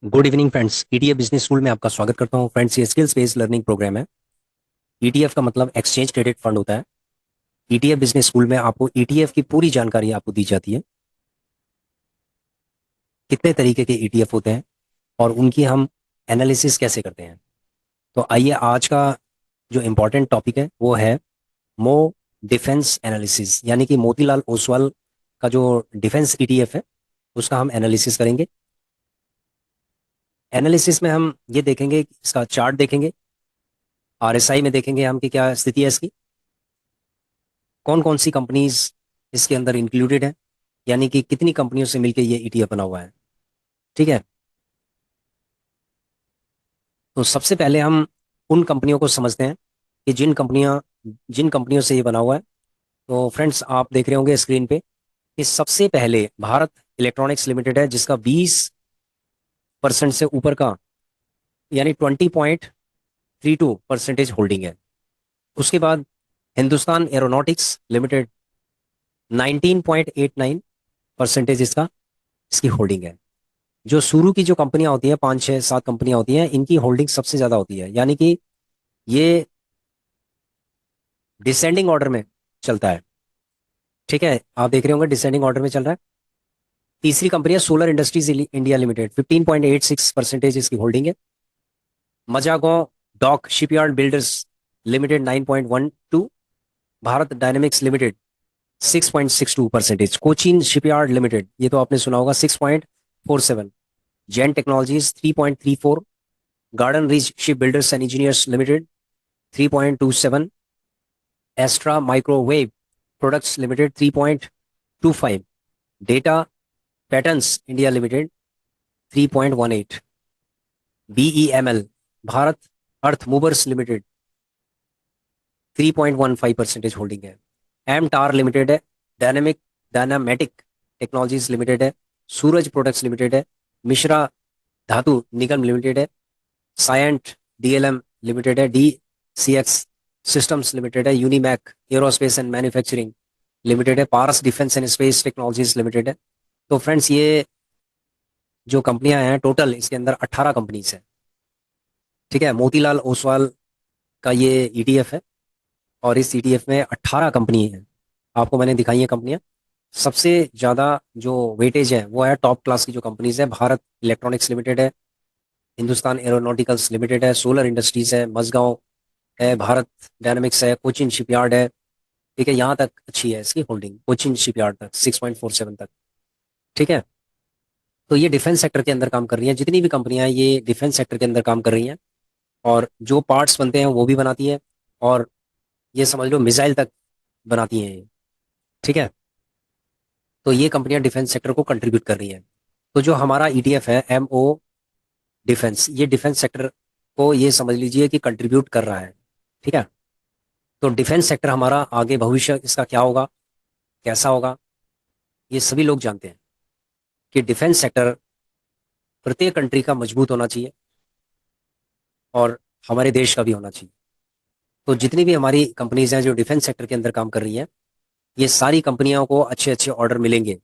Good evening friends. ETF business school में आपका स्वागत करता हूं फ्रेंड्स। ये स्किल्स बेस्ड लर्निंग प्रोग्राम है। ईटीएफ का मतलब एक्सचेंज ट्रेडेड फंड होता है। ईटीएफ बिजनेस स्कूल में आपको ईटीएफ की पूरी जानकारी आपको दी जाती है। कितने तरीके के ईटीएफ होते हैं और उनकी हम एनालिसिस कैसे करते हैं। तो आइए, आज का जो इम्पोर्टेंट टॉपिक है वो है मो डिफेंस एनालिसिस, यानी कि मोतीलाल ओसवाल का जो डिफेंस ईटीएफ है उसका हम एनालिसिस करेंगे। एनालिसिस में हम ये देखेंगे, इसका चार्ट देखेंगे, आरएसआई में देखेंगे हम कि क्या स्थिति है इसकी, कौन कौन सी कंपनीज इसके अंदर इंक्लूडेड है, यानी कि कितनी कंपनियों से मिलकर ये ईटीएफ बना हुआ है। ठीक है। तो सबसे पहले हम उन कंपनियों को समझते हैं कि जिन कंपनियों से ये बना हुआ है। तो फ्रेंड्स, आप देख रहे होंगे स्क्रीन पे कि सबसे पहले भारत इलेक्ट्रॉनिक्स लिमिटेड है, जिसका 20% से ऊपर का, यानी 20.32% होल्डिंग है। उसके बाद हिंदुस्तान एरोनॉटिक्स लिमिटेड, 19.89% इसका इसकी होल्डिंग है। जो शुरू की जो कंपनियां होती हैं, 5 6 7 कंपनियां होती हैं, इनकी होल्डिंग सबसे ज्यादा होती है, यानी कि ये डिसेंडिंग ऑर्डर में चलता है। ठीक है, आप देख रहे होंगे डिसेंडिंग ऑर्डर में चल रहा है। तीसरी कंपनी है सोलर इंडस्ट्रीज इंडिया लिमिटेड, 15.86% इसकी होल्डिंग है। Mazagon dock shipyard builders limited, 9.12। Bharat dynamics limited, 6.62%। Cochin shipyard limited, ये तो आपने सुना होगा, 6.47। Zen technologies, 3.34। Garden reach ship builders and engineers limited, 3.27। Astra microwave products limited, 3.25। Data patterns India limited, 3.18। BEML Bharat earth movers limited, 3.15% holding है। MTAR limited है। Dynamatic technologies limited है। सूरज products limited है। मिश्रा धातु निगम लिमिटेड है। सायंट डीएलएम लिमिटेड है। D C X systems limited है। Unimech aerospace and manufacturing limited है। Paras defence and space technologies limited है। तो फ्रेंड्स, ये जो कंपनियां हैं, टोटल इसके अंदर 18 कंपनीज हैं। ठीक है, मोतीलाल ओसवाल का ये ईटीएफ है और इस ईटीएफ में 18 कंपनी है। आपको मैंने दिखाई है कंपनियां। सबसे ज्यादा जो वेटेज है वो है टॉप क्लास की जो कंपनीज है। भारत इलेक्ट्रॉनिक्स लिमिटेड है, हिंदुस्तान एरोनॉटिकल्स लिमिटेड है, सोलर इंडस्ट्रीज है, मजगांव है, भारत डायनामिक्स है, कोचिन शिपयार्ड है। ठीक है, यहाँ तक अच्छी है इसकी होल्डिंग, कोचिन शिपयार्ड तक 6.47 तक। ठीक है। तो ये डिफेंस सेक्टर के अंदर काम कर रही हैं। जितनी भी कंपनियां हैं ये डिफेंस सेक्टर के अंदर काम कर रही हैं, और जो पार्ट्स बनते हैं वो भी बनाती है, और ये समझ लो मिसाइल तक बनाती हैं ये। ठीक है। तो ये कंपनियां डिफेंस सेक्टर को कंट्रीब्यूट कर रही हैं। तो जो हमारा ईटीएफ है एमओ डिफेंस, ये डिफेंस सेक्टर को ये समझ लीजिए कि कंट्रीब्यूट कर रहा है। ठीक है। तो डिफेंस सेक्टर हमारा आगे भविष्य इसका क्या होगा, कैसा होगा, ये सभी लोग जानते हैं कि डिफेंस सेक्टर प्रत्येक कंट्री का मजबूत होना चाहिए और हमारे देश का भी होना चाहिए। तो जितनी भी हमारी कंपनीज हैं जो डिफेंस सेक्टर के अंदर काम कर रही हैं, ये सारी कंपनियों को अच्छे अच्छे ऑर्डर मिलेंगे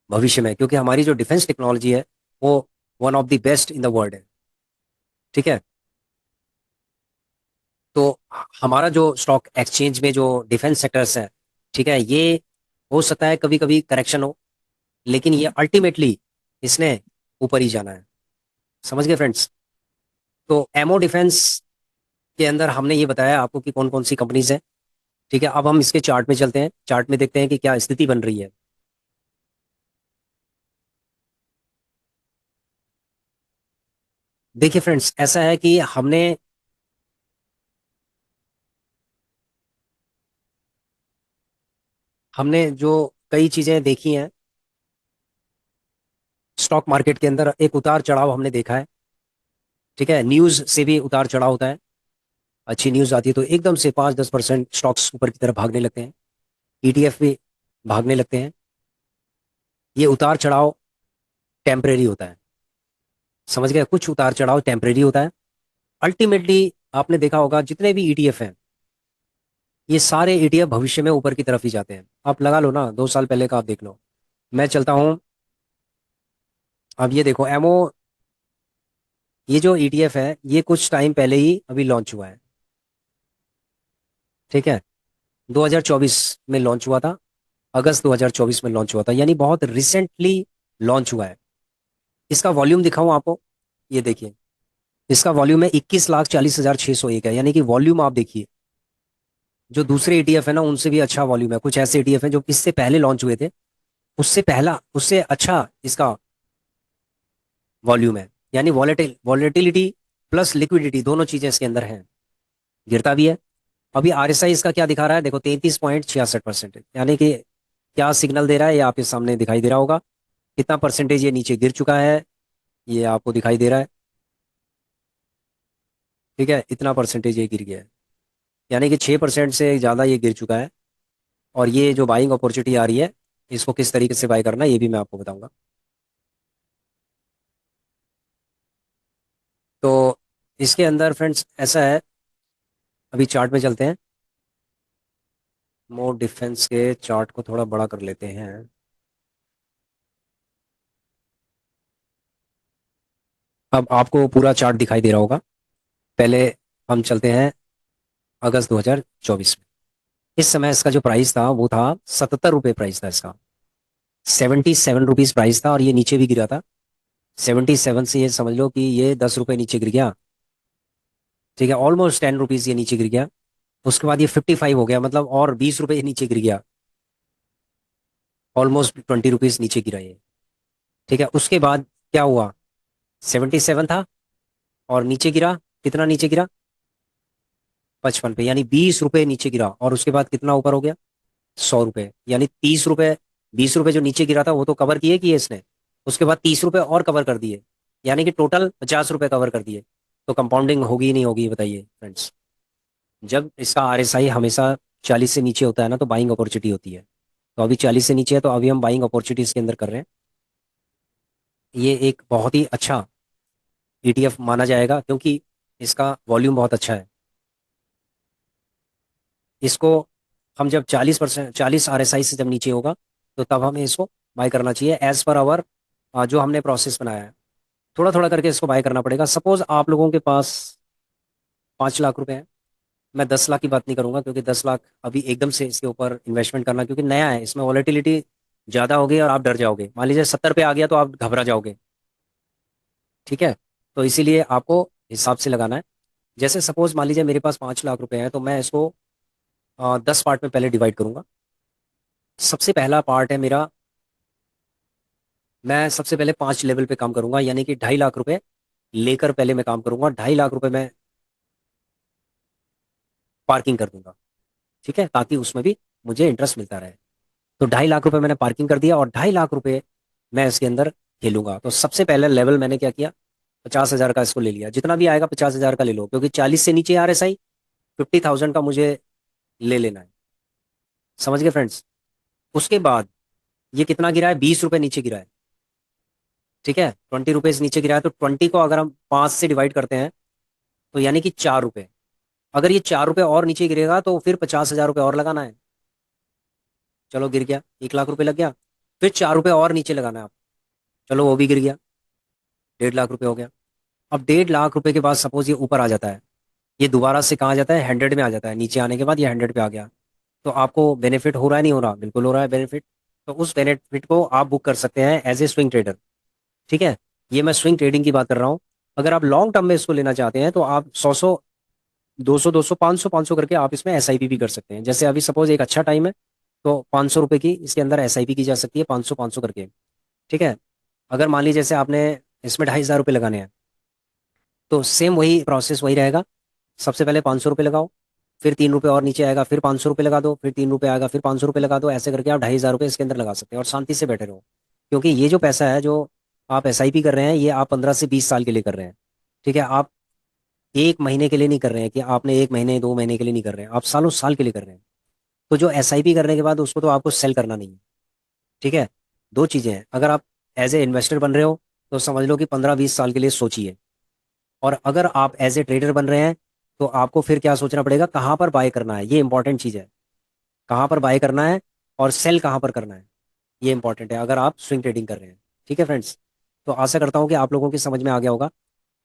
भविष्य में, क्योंकि हमारी जो डिफेंस टेक्नोलॉजी है वो one of the best in the world है। ठीक है। तो हमारा जो स्टॉक एक्सचेंज में जो डिफेंस सेक्टर्स है, ठीक है, ये हो सकता है कभी कभी करेक्शन हो, लेकिन ये अल्टीमेटली इसने ऊपर ही जाना है। समझ गए फ्रेंड्स। तो एमओ डिफेंस के अंदर हमने ये बताया आपको कि कौन कौन सी कंपनीज हैं। ठीक है, अब हम इसके चार्ट में चलते हैं, चार्ट में देखते हैं कि क्या स्थिति बन रही है। देखिए फ्रेंड्स, ऐसा है कि हमने जो कई चीजें देखी हैं स्टॉक मार्केट के अंदर, एक उतार चढ़ाव हमने देखा है। ठीक है, न्यूज से भी उतार चढ़ाव होता है। अच्छी न्यूज आती है तो एकदम से 5 10% स्टॉक्स ऊपर की तरफ भागने लगते हैं, ईटीएफ भी भागने लगते हैं। ये उतार चढ़ाव टेम्परेरी होता है। समझ गए, कुछ उतार चढ़ाव टेम्परेरी होता है। अल्टीमेटली आपने देखा होगा जितने भी ईटीएफ हैं, ये सारे ईटीएफ भविष्य में ऊपर की तरफ ही जाते हैं। आप लगा लो ना, 2 साल पहले का आप देख लो। मैं चलता हूँ, अब ये देखो एमओ ये जो ईटीएफ है ये कुछ टाइम पहले ही अभी लॉन्च हुआ है। ठीक है, 2024 में लॉन्च हुआ था। अगस्त 2024 में लॉन्च हुआ था, यानी बहुत रिसेंटली लॉन्च हुआ है। इसका वॉल्यूम दिखाऊं आपको, ये देखिए। इसका वॉल्यूम है 21,40,601 है, यानी कि वॉल्यूम आप देखिए। जो दूसरे ईटीएफ है ना उनसे भी अच्छा वॉल्यूम है। कुछ ऐसे ईटीएफ हैं जो इससे पहले लॉन्च हुए थे, उससे पहला उससे अच्छा इसका वॉल्यूम है। यानी वॉलेटिलिटी प्लस लिक्विडिटी दोनों चीजें इसके अंदर हैं। गिरता भी है। अभी आरएसआई इसका क्या दिखा रहा है, देखो 33.66%, यानी कि क्या सिग्नल दे रहा है ये आपके सामने दिखाई दे रहा होगा। कितना परसेंटेज ये नीचे गिर चुका है ये आपको दिखाई दे रहा है। ठीक है, इतना परसेंटेज ये गिर गया है, यानी कि 6% से ज़्यादा ये गिर चुका है। और ये जो बाइंग अपॉर्चुनिटी आ रही है, इसको किस तरीके से बाय करना है ये भी मैं आपको बताऊंगा। तो इसके अंदर फ्रेंड्स ऐसा है, अभी चार्ट में चलते हैं। मोर डिफेंस के चार्ट को थोड़ा बड़ा कर लेते हैं। अब आपको पूरा चार्ट दिखाई दे रहा होगा। पहले हम चलते हैं अगस्त 2024 में। इस समय इसका जो प्राइस था वो था 77 रुपये प्राइस था इसका। 77 रुपीज प्राइस था और ये नीचे भी गिरा था। 77 से ये समझ लो कि ये 10 रुपये नीचे गिर गया। ठीक है, ऑलमोस्ट 10 रुपीज ये नीचे गिर गया। उसके बाद ये 55 हो गया, मतलब और 20 रुपये ये नीचे गिर गया। ऑलमोस्ट 20 रुपीज नीचे गिरा ये। ठीक है, उसके बाद क्या हुआ, 77 था और नीचे गिरा। कितना नीचे गिरा, 55 पे, यानी 20 रुपये नीचे गिरा। और उसके बाद कितना ऊपर हो गया, 100 रुपये, यानी 30 रुपये। 20 रुपये जो नीचे गिरा था वो तो कवर किए इसने। उसके बाद 30 रुपये और कवर कर दिए, यानी कि टोटल 50 रुपये कवर कर दिए। तो कंपाउंडिंग होगी नहीं होगी बताइए फ्रेंड्स। जब इसका आरएसआई हमेशा 40 से नीचे होता है ना तो बाइंग अपॉर्चुनिटी होती है। तो अभी 40 से नीचे है तो अभी हम बाइंग अपॉर्चुनिटी इसके अंदर कर रहे हैं। ये एक बहुत ही अच्छा ईटीएफ माना जाएगा क्योंकि इसका वॉल्यूम बहुत अच्छा है। इसको हम जब 40%, 40 आरएसआई से जब नीचे होगा तो तब हमें इसको बाय करना चाहिए एज पर आवर जो हमने प्रोसेस बनाया है। थोड़ा थोड़ा करके इसको बाय करना पड़ेगा। सपोज आप लोगों के पास 5 लाख रुपए हैं। मैं 10 लाख की बात नहीं करूंगा क्योंकि 10 लाख अभी एकदम से इसके ऊपर इन्वेस्टमेंट करना, क्योंकि नया है, इसमें वॉलेटिलिटी ज़्यादा होगी और आप डर जाओगे। मान लीजिए 70 पे आ गया तो आप घबरा जाओगे। ठीक है, तो इसीलिए आपको हिसाब से लगाना है। जैसे सपोज मान लीजिए मेरे पास 5 लाख रुपए हैं तो मैं इसको 10 पार्ट में पहले डिवाइड करूंगा। सबसे पहला पार्ट है मेरा, मैं सबसे पहले 5 लेवल पे काम करूंगा, यानी कि 2.5 लाख रुपए लेकर पहले मैं काम करूंगा। 2.5 लाख रुपए मैं पार्किंग कर दूंगा। ठीक है, ताकि उसमें भी मुझे इंटरेस्ट मिलता रहे। तो 2.5 लाख रुपए मैंने पार्किंग कर दिया और 2.5 लाख रुपए मैं इसके अंदर खेलूंगा। तो सबसे पहले लेवल मैंने क्या किया, 50,000 का इसको ले लिया। जितना भी आएगा 50,000 का ले लो, क्योंकि 40 से नीचे आ रहा है सही। 50,000 का मुझे ले लेना है। समझ गए फ्रेंड्स। उसके बाद ये कितना गिरा है, 20 रुपए नीचे गिरा है। ठीक है, 20 रुपीज नीचे गिरा है तो 20 को अगर हम 5 से डिवाइड करते हैं तो यानी कि 4 रुपए। अगर ये 4 रुपए और नीचे गिरेगा तो फिर 50,000 रुपये और लगाना है। चलो गिर गया, 1 लाख रुपए लग गया। फिर 4 रुपए और नीचे लगाना है आप। चलो वो भी गिर गया, 1.5 लाख रुपए हो गया। अब 1.5 लाख रुपए के बाद सपोज ये ऊपर आ जाता है। ये दोबारा से कहाँ आ जाता है, 100 में आ जाता है। नीचे आने के बाद ये 100 पे आ गया। तो आपको बेनिफिट हो रहा है नहीं हो रहा, बिल्कुल हो रहा है बेनिफिट। तो उस बेनिफिट को आप बुक कर सकते हैं एज ए स्विंग ट्रेडर। ठीक है, ये मैं स्विंग ट्रेडिंग की बात कर रहा हूँ। अगर आप लॉन्ग टर्म में इसको लेना चाहते हैं तो आप 100 200 500 करके आप इसमें एसआईपी भी कर सकते हैं। जैसे अभी सपोज एक अच्छा टाइम है तो 500 रुपए की इसके अंदर एसआईपी की जा सकती है, 500 500 करके। ठीक है, अगर मान लीजिए जैसे आपने इसमें 2,500 रुपये लगाने हैं तो सेम वही प्रोसेस वही रहेगा। सबसे पहले 500 रुपये लगाओ, फिर 3 रुपये और नीचे आएगा, फिर 500 रुपये लगा दो, फिर 3 रुपये आएगा, फिर 500 रुपये लगा दो। ऐसे करके आप 2,500 रुपये इसके अंदर लगा सकते हैं और शांति से बैठे रहो। क्योंकि ये जो पैसा है जो आप एसआईपी कर रहे हैं ये आप 15 से 20 साल के लिए कर रहे हैं। ठीक है, आप एक महीने के लिए नहीं कर रहे हैं कि आपने एक महीने 2 महीने के लिए नहीं कर रहे हैं, आप सालों साल के लिए कर रहे हैं। तो जो एसआईपी करने के बाद उसको तो आपको सेल करना नहीं है। ठीक है, दो चीज़ें हैं। अगर आप एज ए इन्वेस्टर बन रहे हो तो समझ लो कि 15 20 साल के लिए सोचिए। और अगर आप एज ए ट्रेडर बन रहे हैं तो आपको फिर क्या सोचना पड़ेगा, कहाँ पर बाय करना है, ये इंपॉर्टेंट चीज़ है। कहाँ पर बाय करना है और सेल कहाँ पर करना है, ये इंपॉर्टेंट है अगर आप स्विंग ट्रेडिंग कर रहे हैं। ठीक है फ्रेंड्स, तो आशा करता हूँ कि आप लोगों की समझ में आ गया होगा।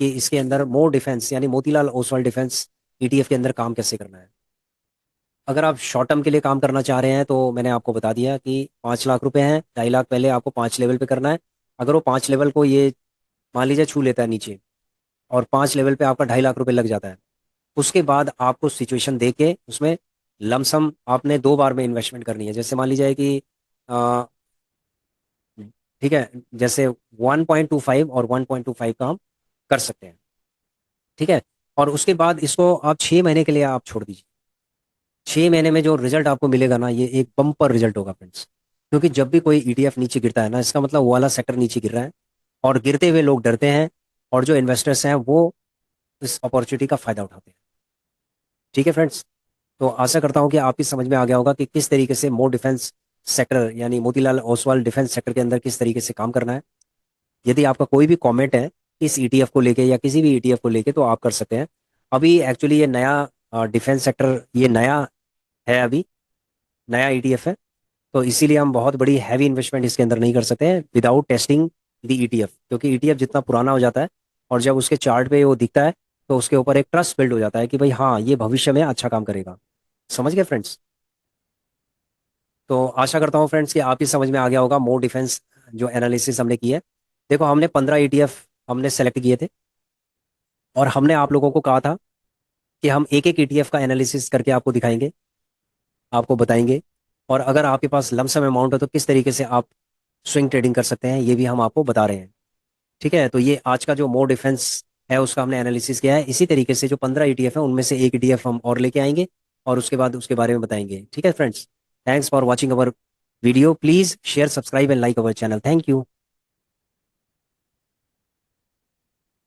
कि इसके अंदर मोर डिफेंस यानी मोतीलाल ओसवाल डिफेंस ईटीएफ के अंदर काम कैसे करना है। अगर आप शॉर्ट टर्म के लिए काम करना चाह रहे हैं तो मैंने आपको बता दिया कि 5 लाख रुपए हैं, 2.5 लाख पहले आपको 5 लेवल पे करना है। अगर वो 5 लेवल को ये मान लीजिए छू लेता है नीचे, और 5 लेवल पे आपका 2.5 लाख रुपए लग जाता है, उसके बाद आपको सिचुएशन देख के उसमें लमसम आपने 2 बार में इन्वेस्टमेंट करनी है। जैसे मान लीजिए कि अ, ठीक है, जैसे 1.25 और 1.25 का हम कर सकते हैं। ठीक है, और उसके बाद इसको आप 6 महीने के लिए आप छोड़ दीजिए। 6 महीने में जो रिजल्ट आपको मिलेगा ना, ये एक बम्पर रिजल्ट होगा फ्रेंड्स। क्योंकि जब भी कोई ईटीएफ नीचे गिरता है ना, इसका मतलब वो वाला सेक्टर नीचे गिर रहा है, और गिरते हुए लोग डरते हैं, और जो इन्वेस्टर्स हैं वो इस अपॉर्चुनिटी का फायदा उठाते हैं। ठीक है फ्रेंड्स, तो आशा करता हूँ कि आपकी समझ में आ गया होगा कि किस तरीके से मोर डिफेंस सेक्टर यानी मोतीलाल ओसवाल डिफेंस सेक्टर के अंदर किस तरीके से काम करना है। यदि आपका कोई भी कमेंट है इस ईटीएफ को लेके या किसी भी ईटीएफ को लेके, तो आप कर सकते हैं। अभी एक्चुअली ये नया डिफेंस सेक्टर ये नया है, अभी नया ईटीएफ है, तो इसीलिए हम बहुत बड़ी हैवी इन्वेस्टमेंट इसके अंदर नहीं कर सकते हैं विदाउट टेस्टिंग द ईटीएफ। क्योंकि ईटीएफ जितना पुराना हो जाता है और जब उसके चार्ट पे वो दिखता है, तो उसके ऊपर एक ट्रस्ट बिल्ड हो जाता है कि भाई हाँ, ये भविष्य में अच्छा काम करेगा। समझ गए फ्रेंड्स? तो आशा करता हूँ फ्रेंड्स कि आप ही समझ में आ गया होगा मोर डिफेंस जो एनालिसिस हमने की है। देखो, हमने 15 ईटीएफ हमने सेलेक्ट किए थे, और हमने आप लोगों को कहा था कि हम एक एक ईटीएफ का एनालिसिस करके आपको दिखाएंगे, आपको बताएंगे, और अगर आपके पास लमसम अमाउंट है तो किस तरीके से आप स्विंग ट्रेडिंग कर सकते हैं, ये भी हम आपको बता रहे हैं। ठीक है, तो ये आज का जो मोर डिफेंस है उसका हमने एनालिसिस किया है। इसी तरीके से जो 15 ईटीएफ है उनमें से एक ईटीएफ हम और लेके आएंगे, और उसके बाद उसके बारे में बताएंगे। ठीक है friends, thanks for watching our video, please share, subscribe and like our channel. Thank you.